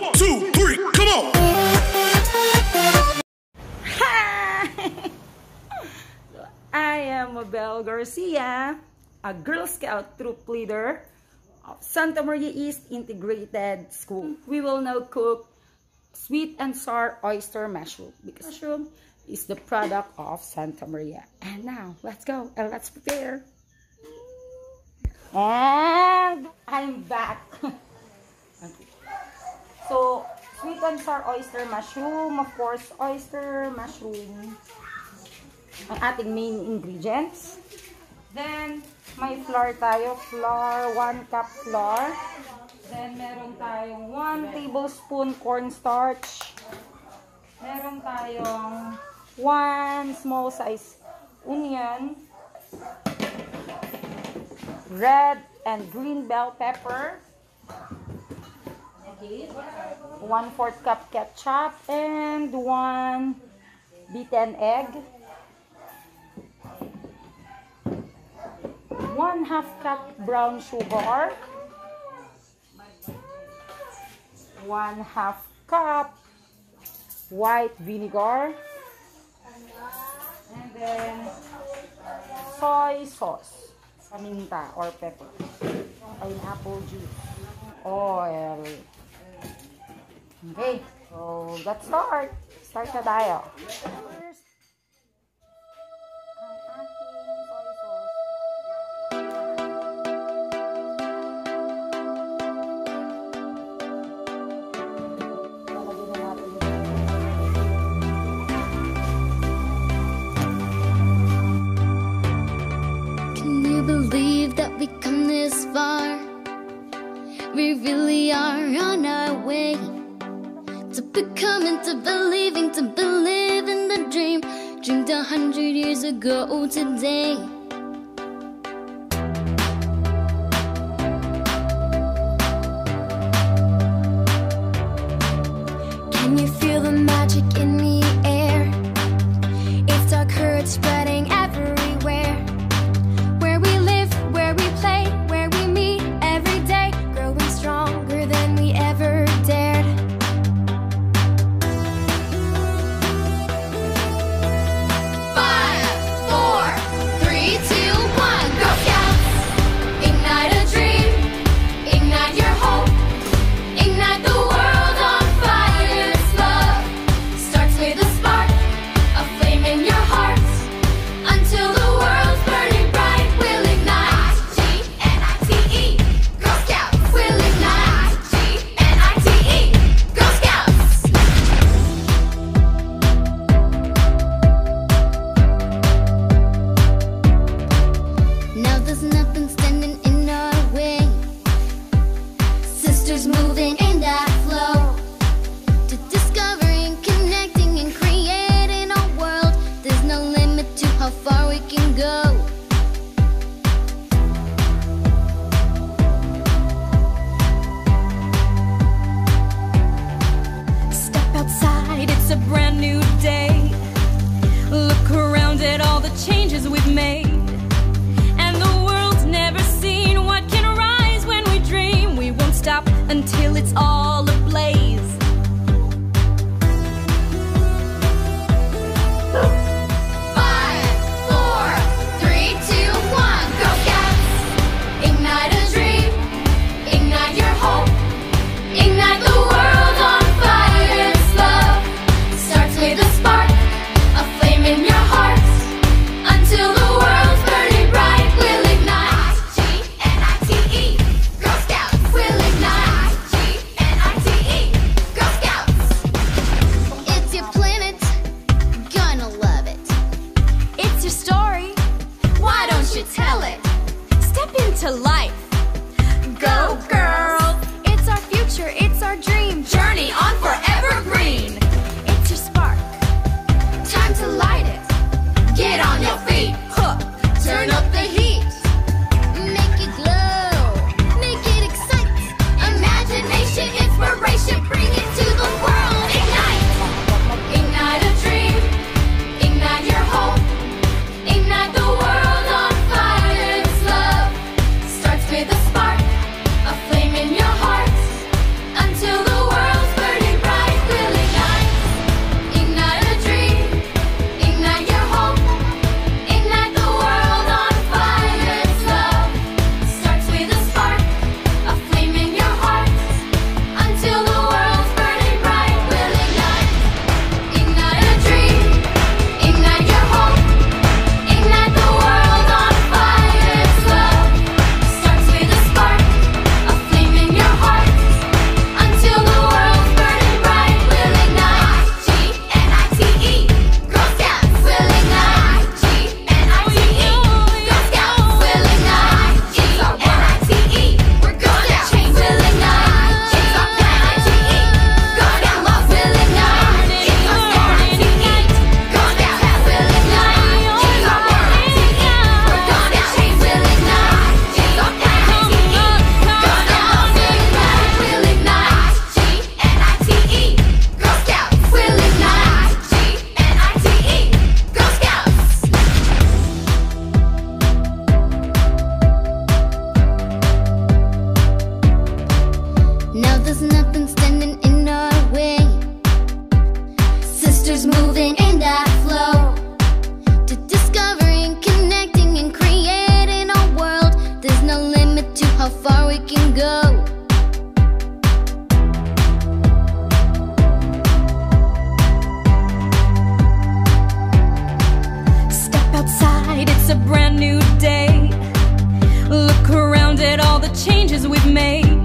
1, 2, 3, come on! I am Mabel Garcia, a Girl Scout troop leader of Santa Maria East Integrated School. We will now cook sweet and sour oyster mushroom because mushroom is the product of Santa Maria. And now, let's go and let's prepare. And I'm back. Okay. So, sweet and sour oyster mushroom. Of course, oyster mushroom ang ating main ingredients. Then, may flour tayo. Flour, 1 cup flour. Then, meron tayong 1 tablespoon cornstarch. Meron tayong 1 small size onion. Red and green bell pepper. Okay. 1/4 cup ketchup. And 1 beaten egg. 1/2 cup brown sugar, 1/2 cup white vinegar, and then soy sauce, paminta or pepper, pineapple juice, oil. Okay, so let's start. Start na tayo. First, ang ating soy sauce. Believe that we come this far. We really are on our way to becoming, to believing, to believe in the dream dreamed 100 years ago today. Can you feel the magic in the air? It's our courage spreading everywhere. Stronger than we ever dared. 5, 4, 3, 2, 1, Girl Scouts! Ignite a dream, ignite your hope, ignite the world on fire. This love starts with a spark, a flame in your heart, until the world's burning bright. We'll ignite, G-N-I-T-E, Girl Scouts. We'll ignite, G-N-I-T-E, Girl Scouts. Now there's nothing standing in our way. Sisters moving in that flow, to discovering, connecting, and creating a world. There's no limit to how far we can go. Step outside, it's a brand new day. Look around at all the changes we've made, and the world's never seen what can rise when we dream. We won't stop until it's all ablaze. 5, 4, 3, 2, 1, Girl Scouts! Ignite a dream, ignite your hope, ignite the world on fire. This love starts with a spark, a flame in your heart, until the world's burning bright. We'll ignite, G-N-I-T-E, Girl Scouts. We'll ignite, G-N-I-T-E, Girl Scouts. It's your planet, gonna love it. It's your story, why don't you tell it? Step into life, go girls. It's our future, it's our dream. Journey on forever green. It's your spark, time to light it. Get on your feet, huh. Turn up the heat. Make it glow, make it excite. Imagination, inspiration, bring it to the world. Ignite, ignite a dream, ignite your hope, ignite the world on fire. This love starts with a spark, a flame in your heart, until the world's burning. it's a brand new day. Look around at all the changes we've made.